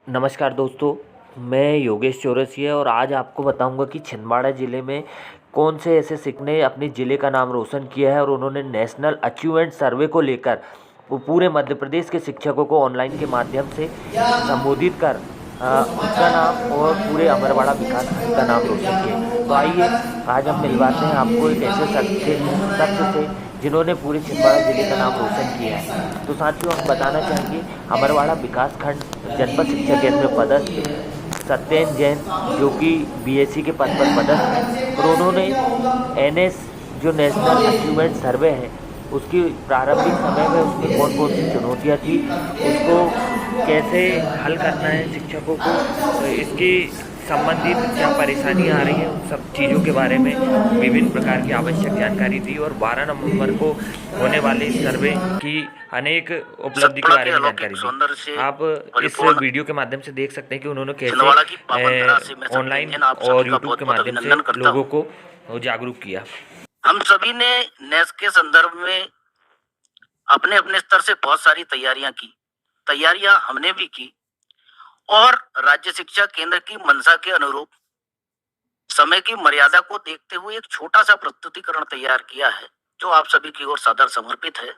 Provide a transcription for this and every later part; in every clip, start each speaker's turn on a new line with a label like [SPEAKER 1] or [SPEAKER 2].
[SPEAKER 1] नमस्कार दोस्तों, मैं योगेश चौरसिया और आज आपको बताऊंगा कि छिंदवाड़ा ज़िले में कौन से ऐसे शिक्षक ने अपने ज़िले का नाम रोशन किया है और उन्होंने नेशनल अचीवमेंट सर्वे को लेकर वो पूरे मध्य प्रदेश के शिक्षकों को ऑनलाइन के माध्यम से संबोधित कर खुद का नाम और पूरे अमरवाड़ा विकास खंड का नाम रोशन किए। तो आइए आज हम मिलवाते हैं आपको एक ऐसे शख्स से जिन्होंने पूरे छिंदवाड़ा ज़िले का नाम रोशन किया है। तो साथियों, हम बताना चाहेंगे अमरवाड़ा विकास खंड जनपद शिक्षा केंद्र में पदस्थ सत्येन जैन, जो कि बीएससी के पद पर पदस्थ हैं और उन्होंने एनएस जो नेशनल अचीवमेंट सर्वे है उसकी प्रारंभिक समय में उसमें कौन कौन सी चुनौतियाँ थी, उसको कैसे हल करना है शिक्षकों को, तो इसकी संबंधित क्या परेशानियां आ रही हैं, उन सब चीज़ों के बारे में विभिन्न प्रकार की आवश्यक जानकारी दी और 12 नवंबर को होने वाले इस सर्वे की अनेक उपलब्धि के बारे में जानकारी दी। आप इस वीडियो के माध्यम से देख सकते हैं कि उन्होंने कैसे ऑनलाइन और यूट्यूब के माध्यम से लोगों को जागरूक किया।
[SPEAKER 2] हम सभी ने नेस के संदर्भ में अपने अपने स्तर से बहुत सारी तैयारियां हमने भी की और राज्य शिक्षा केंद्र की मंशा के अनुरूप समय की मर्यादा को देखते हुए एक छोटा सा प्रस्तुतिकरण तैयार किया है जो आप सभी की ओर सादर समर्पित है।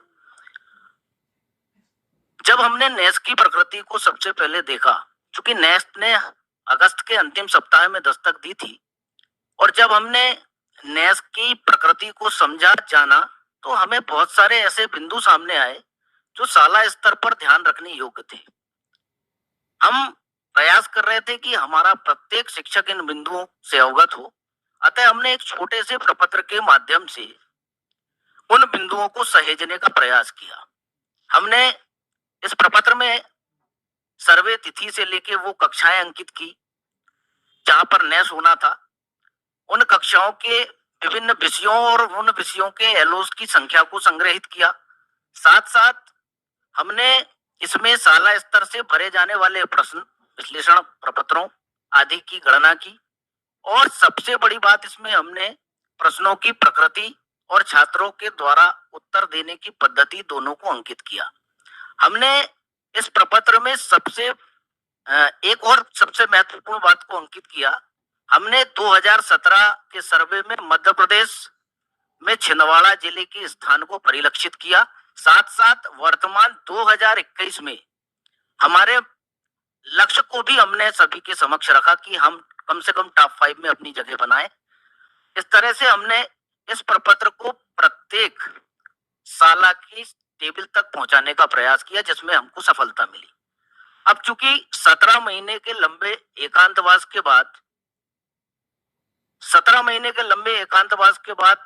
[SPEAKER 2] जब हमने नेस की प्रकृति को सबसे पहले देखा, चूंकि नेस ने अगस्त के अंतिम सप्ताह में दस्तक दी थी, और जब हमने नेस की प्रकृति को समझा जाना तो हमें बहुत सारे ऐसे बिंदु सामने आए जो शाला स्तर पर ध्यान रखने योग्य थे। हम प्रयास कर रहे थे कि हमारा प्रत्येक शिक्षक इन बिंदुओं से अवगत हो, अतः हमने एक छोटे से प्रपत्र के माध्यम से उन बिंदुओं को सहेजने का प्रयास किया। हमने इस प्रपत्र में सर्वे तिथि से लेके वो कक्षाएं अंकित की जहां पर नेस होना था, उन कक्षाओं के विभिन्न विषयों और उन विषयों के एलओस की संख्या को संग्रहित किया। साथ साथ हमने इसमें शाला स्तर से भरे जाने वाले प्रश्न विश्लेषण प्रपत्रों आदि की गणना की और सबसे बड़ी बात, इसमें हमने प्रश्नों की प्रकृति और छात्रों के द्वारा उत्तर देने की पद्धति दोनों को अंकित किया। हमने इस प्रपत्र में एक और सबसे महत्वपूर्ण बात को अंकित किया। हमने 2017 के सर्वे में मध्य प्रदेश में छिंदवाड़ा जिले के स्थान को परिलक्षित किया। साथ साथ वर्तमान 2021 में हमारे लक्ष्य को भी हमने सभी के समक्ष रखा कि हम कम से कम टॉप 5 में अपनी जगह बनाएं। इस तरह से हमने इस प्रपत्र को प्रत्येक शाला की टेबल तक पहुंचाने का प्रयास किया, जिसमें हमको सफलता मिली। अब चूंकि 17 महीने के लंबे एकांतवास के बाद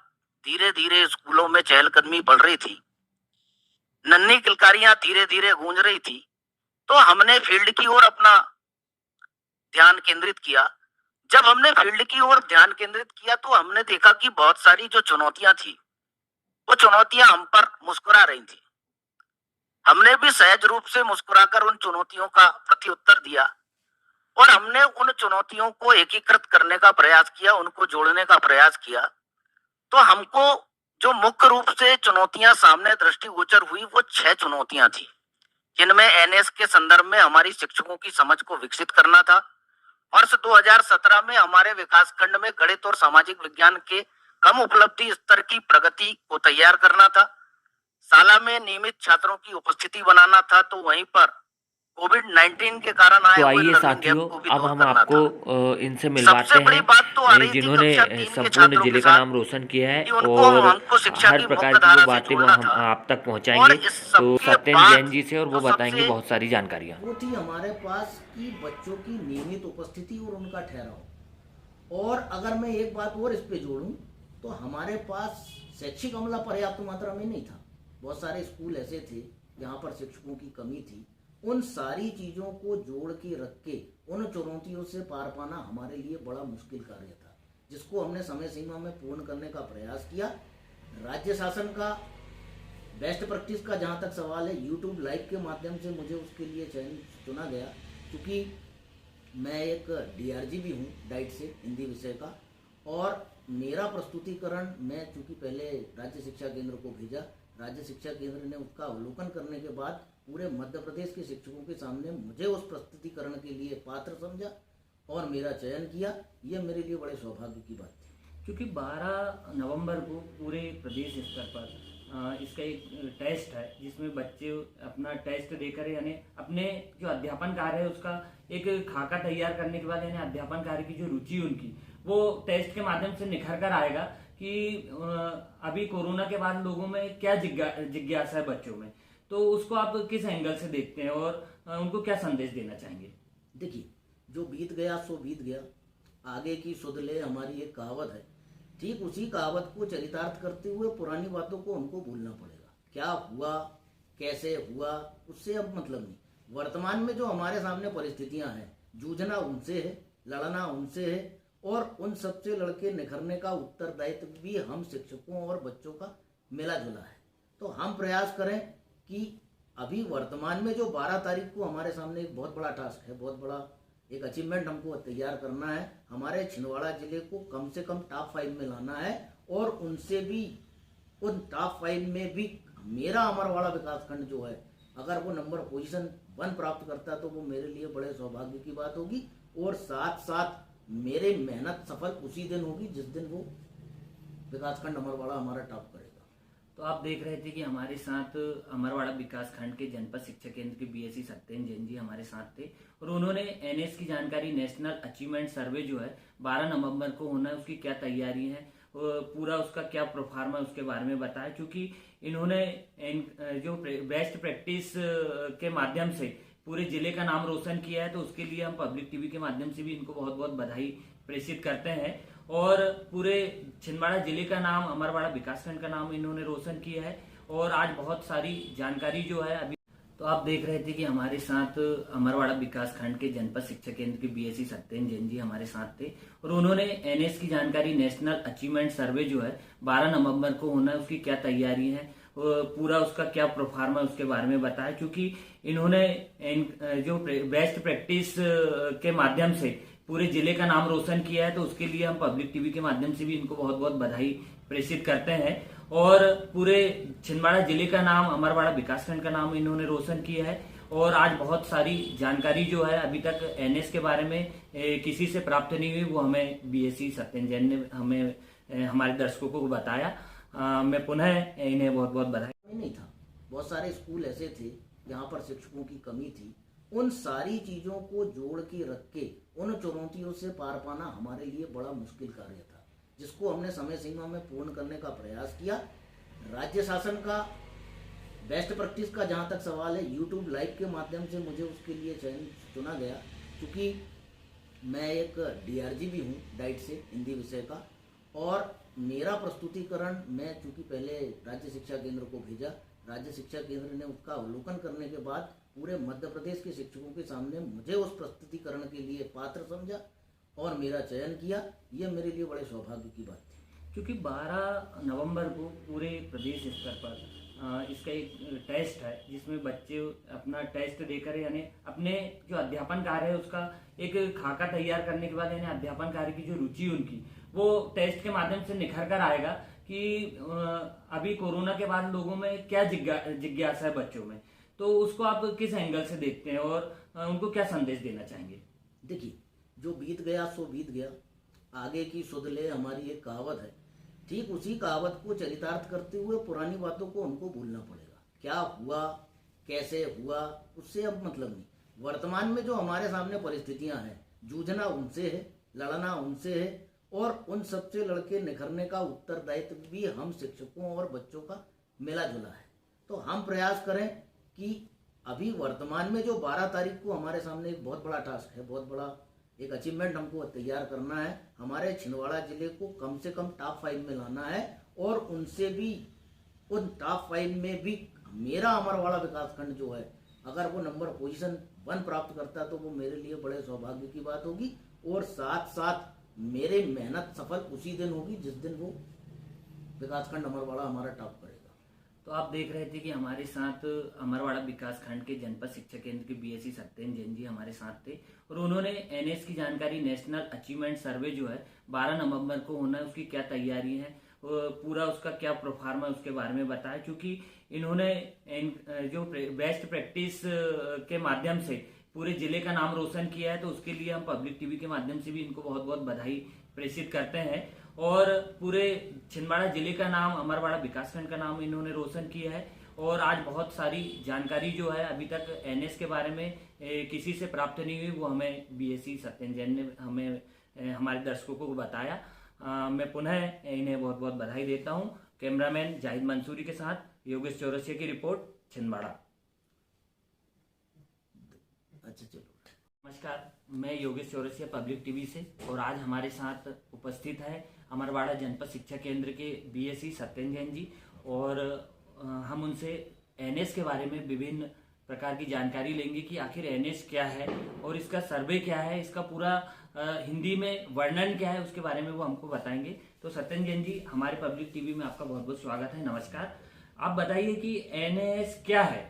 [SPEAKER 2] धीरे धीरे स्कूलों में चहलकदमी बढ़ रही थी, नन्ही किलकारियां धीरे धीरे गूंज रही थी, तो हमने फील्ड की ओर अपना ध्यान केंद्रित किया। जब हमने फील्ड की ओर ध्यान केंद्रित किया तो हमने देखा कि बहुत सारी जो चुनौतियां थी, वो चुनौतियां हम पर मुस्कुरा रही थी। हमने भी सहज रूप से मुस्कुराकर उन चुनौतियों का प्रत्युत्तर दिया और हमने उन चुनौतियों को एकीकृत करने का प्रयास किया, उनको जोड़ने का प्रयास किया। तो हमको जो मुख्य रूप से चुनौतियां सामने दृष्टिगोचर हुई, वो 6 चुनौतियां थी, जिनमें एनएस के संदर्भ में हमारी शिक्षकों की समझ को विकसित करना था। वर्ष 2017 में हमारे विकास खंड में गणित और सामाजिक विज्ञान के कम उपलब्धि स्तर की प्रगति को तैयार करना था। शाला में नियमित छात्रों की उपस्थिति बनाना था, तो वहीं पर कोविड-19 के कारण आए हुए लर्निंग गैप को भी
[SPEAKER 1] अब
[SPEAKER 2] दूर
[SPEAKER 1] हम
[SPEAKER 2] करना
[SPEAKER 1] आपको
[SPEAKER 2] था।
[SPEAKER 1] इनसे मिलवाते
[SPEAKER 2] सबसे बड़ी बात तो आ
[SPEAKER 1] हैं
[SPEAKER 2] रही थी
[SPEAKER 1] जिन्होंने
[SPEAKER 2] कक्षा 3 के
[SPEAKER 1] संपूर्ण
[SPEAKER 2] छात्रों
[SPEAKER 1] जिले
[SPEAKER 2] के
[SPEAKER 1] का
[SPEAKER 2] साथ
[SPEAKER 1] नाम रोशन किया है
[SPEAKER 2] कि उनको
[SPEAKER 1] और
[SPEAKER 2] हमको शिक्षा
[SPEAKER 1] हर
[SPEAKER 2] की
[SPEAKER 1] प्रकार
[SPEAKER 2] मुख्य
[SPEAKER 1] की वो
[SPEAKER 2] धारा से
[SPEAKER 1] बातें वो
[SPEAKER 2] जोड़ना
[SPEAKER 1] हम
[SPEAKER 2] था।
[SPEAKER 1] आप तक
[SPEAKER 2] और
[SPEAKER 1] पहुंचाएंगे।
[SPEAKER 2] इस
[SPEAKER 1] तो
[SPEAKER 2] सबके
[SPEAKER 1] सत्येन
[SPEAKER 2] बाद
[SPEAKER 1] जैन जी से और वो
[SPEAKER 2] जो
[SPEAKER 1] बताएंगे
[SPEAKER 2] सबसे
[SPEAKER 1] बहुत सारी जानकारियाँ।
[SPEAKER 3] वो थी हमारे पास कि बच्चों की नियमित उपस्थिति और उनका ठहराव। और अगर मैं एक बात और इस पे जोड़ूं तो हमारे पास शैक्षिक अमला पर्याप्त मात्रा में नहीं था। बहुत सारे स्कूल ऐसे थे जहाँ पर शिक्षकों की कमी थी। उन सारी चीज़ों को जोड़ के रख के उन चुनौतियों से पार पाना हमारे लिए बड़ा मुश्किल कार्य था, जिसको हमने समय सीमा में पूर्ण करने का प्रयास किया। राज्य शासन का बेस्ट प्रैक्टिस का जहाँ तक सवाल है, यूट्यूब लाइव के माध्यम से मुझे उसके लिए चुना गया, क्योंकि मैं एक डीआरजी भी हूँ डाइट से, हिंदी विषय का, और मेरा प्रस्तुतिकरण मैं चूँकि पहले राज्य शिक्षा केंद्र को भेजा, राज्य शिक्षा केंद्र ने उसका अवलोकन करने के बाद पूरे मध्य प्रदेश के शिक्षकों के सामने मुझे उस प्रस्तुतिकरण के लिए पात्र समझा और मेरा चयन किया। ये मेरे लिए बड़े सौभाग्य की बात थी।
[SPEAKER 4] क्योंकि 12 नवंबर को पूरे प्रदेश स्तर पर इसका एक टेस्ट है जिसमें बच्चे अपना टेस्ट देकर यानी अपने जो अध्यापन कार्य है उसका एक खाका तैयार करने के बाद यानी अध्यापन कार्य की जो रुचि उनकी वो टेस्ट के माध्यम से निखर कर आएगा कि अभी कोरोना के बाद लोगों में क्या जिज्ञासा है बच्चों में, तो उसको आप किस एंगल से देखते हैं और उनको क्या संदेश देना चाहेंगे?
[SPEAKER 3] देखिए, जो बीत गया सो बीत गया, आगे की सुध ले हमारी एक कहावत है। ठीक उसी कहावत को चरितार्थ करते हुए पुरानी बातों को हमको भूलना पड़ेगा। क्या हुआ, कैसे हुआ, उससे अब मतलब नहीं। वर्तमान में जो हमारे सामने परिस्थितियां हैं, जूझना उनसे है, लड़ना उनसे है और उन सबसे लड़के निखरने का उत्तरदायित्व भी हम शिक्षकों और बच्चों का मिला जुला है। तो हम प्रयास करें कि अभी वर्तमान में जो 12 तारीख को हमारे सामने एक बहुत बड़ा टास्क है, बहुत बड़ा एक अचीवमेंट हमको तैयार करना है। हमारे छिंदवाड़ा जिले को कम से कम टॉप 5 में लाना है और उनसे भी उन टॉप 5 में भी मेरा अमरवाड़ा विकासखंड जो है, अगर वो नंबर पोजीशन 1 प्राप्त करता है तो वो मेरे लिए बड़े सौभाग्य की बात होगी और साथ साथ मेरी मेहनत सफल उसी दिन होगी जिस दिन वो विकासखंड अमरवाड़ा हमारा टॉप करेगा।
[SPEAKER 4] तो आप देख रहे थे कि हमारे साथ अमरवाड़ा विकासखंड के जनपद शिक्षा केंद्र के बीएससी सत्येंद्र जैन जी हमारे साथ थे और उन्होंने एनएस की जानकारी, नेशनल अचीवमेंट सर्वे जो है 12 नवंबर को होना है, उसकी क्या तैयारी है, पूरा उसका क्या प्रोफार्म है उसके बारे में बताया। क्योंकि इन्होंने जो बेस्ट प्रैक्टिस के माध्यम से पूरे जिले का नाम रोशन किया है, तो उसके लिए हम पब्लिक टीवी के माध्यम से भी इनको बहुत बहुत बधाई प्रेषित करते हैं और पूरे छिंदवाड़ा जिले का नाम, अमरवाड़ा विकासखंड का नाम इन्होंने रोशन किया है और आज बहुत सारी जानकारी जो है अभी। तो आप देख रहे थे कि हमारे साथ अमरवाड़ा विकासखंड के जनपद शिक्षा केंद्र के बीएससी सत्येंद्र जैन जी हमारे साथ थे और उन्होंने एनएस की जानकारी, नेशनल अचीवमेंट सर्वे जो है 12 नवंबर को होना है, उसकी क्या तैयारी है, पूरा उसका क्या प्रोफार्म है उसके बारे में बताया। क्योंकि इन्होंने जो बेस्ट प्रैक्टिस के माध्यम से पूरे जिले का नाम रोशन किया है, तो उसके लिए हम पब्लिक टीवी के माध्यम से भी इनको बहुत बहुत बधाई प्रेषित करते हैं और पूरे छिंदवाड़ा जिले का नाम, अमरवाड़ा विकासखंड का नाम इन्होंने रोशन किया है और आज बहुत सारी जानकारी जो है अभी तक एनएस के बारे में किसी से प्राप्त नहीं हुई, वो हमें बीएससी सत्येंद्र जैन ने हमें हमारे दर्शकों को बताया। मैं पुनः इन्हें बहुत बहुत बधाई।
[SPEAKER 3] नहीं था, बहुत सारे स्कूल ऐसे थे जहाँ पर शिक्षकों की कमी थी। उन सारी चीजों को जोड़ के रख के उन चुनौतियों से पार पाना हमारे लिए बड़ा मुश्किल कार्य था, जिसको हमने समय सीमा में पूर्ण करने का प्रयास किया। राज्य शासन का बेस्ट प्रैक्टिस का जहाँ तक सवाल है, यूट्यूब लाइव के माध्यम से मुझे उसके लिए चुना गया, क्योंकि मैं एक डीआरजी भी हूँ डाइट से, हिंदी विषय का, और मेरा प्रस्तुतिकरण मैं चूँकि पहले राज्य शिक्षा केंद्र को भेजा, राज्य शिक्षा केंद्र ने उसका अवलोकन करने के बाद पूरे मध्य प्रदेश के शिक्षकों के सामने मुझे उस प्रस्तुतिकरण के लिए पात्र समझा और मेरा चयन किया। ये मेरे लिए बड़े सौभाग्य की बात थी।
[SPEAKER 4] क्योंकि 12 नवंबर को पूरे प्रदेश स्तर पर इसका एक टेस्ट है जिसमें बच्चे अपना टेस्ट देकर यानी अपने जो अध्यापन कार्य है उसका एक खाका तैयार करने के बाद यानी अध्यापन कार्य की जो रुचि उनकी वो टेस्ट के माध्यम से निखर कर आएगा कि अभी कोरोना के बाद लोगों में क्या जिज्ञासा है बच्चों में, तो उसको आप किस एंगल से देखते हैं और उनको क्या संदेश देना चाहेंगे?
[SPEAKER 3] देखिए, जो बीत गया सो बीत गया, आगे की सुध ले हमारी एक कहावत है। ठीक उसी कहावत को चरितार्थ करते हुए पुरानी बातों को हमको भूलना पड़ेगा। क्या हुआ, कैसे हुआ, उससे अब मतलब नहीं। वर्तमान में जो हमारे सामने परिस्थितियां हैं, जूझना उनसे है, लड़ना उनसे है और उन सबसे लड़के निखरने का उत्तरदायित्व भी हम शिक्षकों और बच्चों का मिला जुला है। तो हम प्रयास करें कि अभी वर्तमान में जो 12 तारीख को हमारे सामने एक बहुत बड़ा टास्क है, बहुत बड़ा एक अचीवमेंट हमको तैयार करना है। हमारे छिंदवाड़ा जिले को कम से कम टॉप 5 में लाना है और उनसे भी उन टॉप 5 में भी मेरा अमरवाड़ा विकासखंड जो है, अगर वो नंबर पोजीशन 1 प्राप्त करता है तो वो मेरे लिए बड़े सौभाग्य की बात होगी और साथ साथ मेरी मेहनत सफल उसी दिन होगी जिस दिन वो विकासखंड अमरवाड़ा हमारा टॉप करेगा।
[SPEAKER 4] तो आप देख रहे थे कि हमारे साथ अमरवाड़ा विकासखंड के जनपद शिक्षा केंद्र के बीएससी सत्येंद्र जैन जी हमारे साथ थे और उन्होंने एनएस की जानकारी, नेशनल अचीवमेंट सर्वे जो है 12 नवंबर को होना है, उसकी क्या तैयारी है, पूरा उसका क्या प्रोफार्म है उसके बारे में बताया। क्योंकि इन्होंने जो बेस्ट प्रैक्टिस के माध्यम से पूरे जिले का नाम रोशन किया है, तो उसके लिए हम पब्लिक टीवी के माध्यम से भी इनको बहुत बहुत बधाई प्रेषित करते हैं। और पूरे छिंदवाड़ा जिले का नाम, अमरवाड़ा विकासखंड का नाम इन्होंने रोशन किया है। और आज बहुत सारी जानकारी जो है अभी तक एनएस के बारे में किसी से प्राप्त नहीं हुई, वो हमें बीएससी सत्येंद्र जैन ने हमें हमारे दर्शकों को बताया। मैं पुनः इन्हें बहुत बहुत बधाई देता हूं। कैमरामैन जाहिद मंसूरी के साथ योगेश चौरसिया की रिपोर्ट, छिंदवाड़ा।
[SPEAKER 3] अच्छा चलो।
[SPEAKER 4] नमस्कार, मैं योगेश चौरसिया पब्लिक टीवी से, और आज हमारे साथ उपस्थित है अमरवाड़ा जनपद शिक्षा केंद्र के बीएससी सत्येंद्र जैन जी। और हम उनसे एनएस के बारे में विभिन्न प्रकार की जानकारी लेंगे कि आखिर एनएस क्या है और इसका सर्वे क्या है, इसका पूरा हिंदी में वर्णन क्या है, उसके बारे में वो हमको बताएंगे। तो सत्येंद्र जैन जी, हमारे पब्लिक टीवी में आपका बहुत बहुत स्वागत है। नमस्कार। आप बताइए कि एनएस क्या है।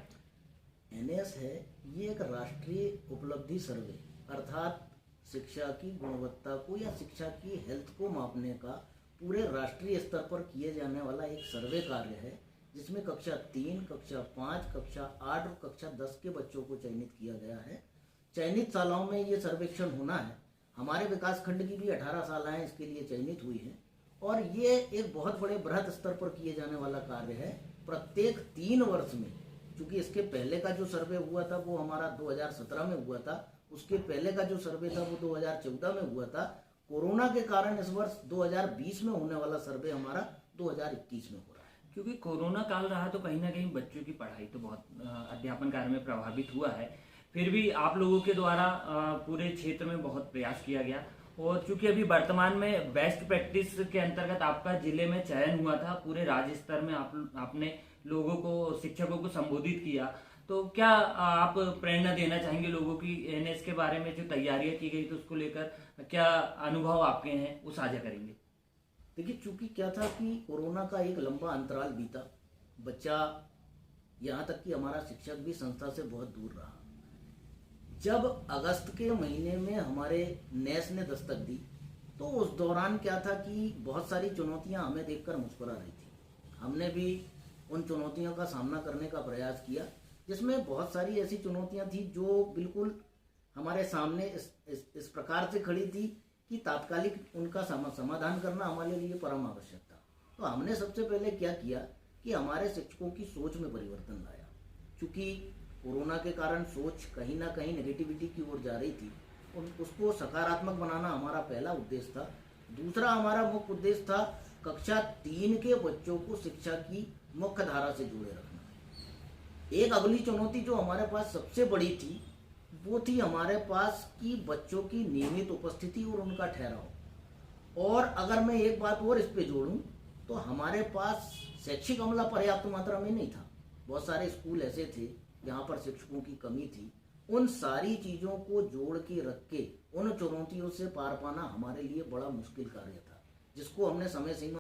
[SPEAKER 3] एनएस है ये एक राष्ट्रीय उपलब्धि सर्वे, अर्थात शिक्षा की गुणवत्ता को या शिक्षा की हेल्थ को मापने का पूरे राष्ट्रीय स्तर पर किए जाने वाला एक सर्वे कार्य है, जिसमें कक्षा 3, कक्षा 5, कक्षा 8 और कक्षा 10 के बच्चों को चयनित किया गया है। चयनित शालाओं में ये सर्वेक्षण होना है। हमारे विकास खंड की भी 18 शालाएं इसके लिए चयनित हुई हैं, और ये एक बहुत बड़े बृहत स्तर पर किए जाने वाला कार्य है। प्रत्येक 3 वर्ष में, क्योंकि इसके पहले का जो सर्वे हुआ था वो हमारा 2017 में हुआ था, उसके पहले का जो सर्वे था वो 2014 में हुआ था। कोरोना के कारण इस वर्ष 2020 में होने वाला सर्वे हमारा 2021 में हो रहा है।
[SPEAKER 4] क्योंकि कोरोना काल रहा तो कहीं ना कहीं बच्चों की पढ़ाई तो बहुत अध्यापन कार्य में प्रभावित हुआ है। फिर भी आप लोगों के द्वारा पूरे क्षेत्र में बहुत प्रयास किया गया। और चूंकि अभी वर्तमान में बेस्ट प्रैक्टिस के अंतर्गत आपका जिले में चयन हुआ था, पूरे राज्य स्तर में आपने लोगों को, शिक्षकों को संबोधित किया, तो क्या आप प्रेरणा देना चाहेंगे लोगों की एनएस के बारे में? जो तैयारियां की गई तो उसको लेकर क्या अनुभव आपके हैं, वो साझा करेंगे।
[SPEAKER 3] देखिए, चूंकि क्या था कि कोरोना का एक लंबा अंतराल बीता, बच्चा यहाँ तक कि हमारा शिक्षक भी संस्था से बहुत दूर रहा। जब अगस्त के महीने में हमारे नेस ने दस्तक दी, तो उस दौरान क्या था कि बहुत सारी चुनौतियां हमें देखकर मुस्कुरा रही थी। हमने भी उन चुनौतियों का सामना करने का प्रयास किया, जिसमें बहुत सारी ऐसी चुनौतियां थी जो बिल्कुल हमारे सामने इस प्रकार से खड़ी थी कि तात्कालिक उनका समाधान करना हमारे लिए परम आवश्यक था। तो हमने सबसे पहले क्या किया कि हमारे शिक्षकों की सोच में परिवर्तन लाया। चूँकि कोरोना के कारण सोच कहीं ना कहीं नेगेटिविटी की ओर जा रही थी, उसको सकारात्मक बनाना हमारा पहला उद्देश्य था। दूसरा हमारा मुख्य उद्देश्य था कक्षा 3 के बच्चों को शिक्षा की मुख्य धारा से जोड़े रखना। एक अगली चुनौती जो हमारे पास सबसे बड़ी थी वो थी हमारे पास कि बच्चों की नियमित उपस्थिति और उनका ठहराव। और अगर मैं एक बात और इस पे जोड़ूं तो हमारे पास शैक्षिक अमला पर्याप्त मात्रा में नहीं था। बहुत सारे स्कूल ऐसे थे जहाँ पर शिक्षकों की कमी थी। उन सारी चीज़ों को जोड़ के रख के उन चुनौतियों से पार पाना हमारे लिए बड़ा मुश्किल कार्य था, जिसको हमने समय सीमा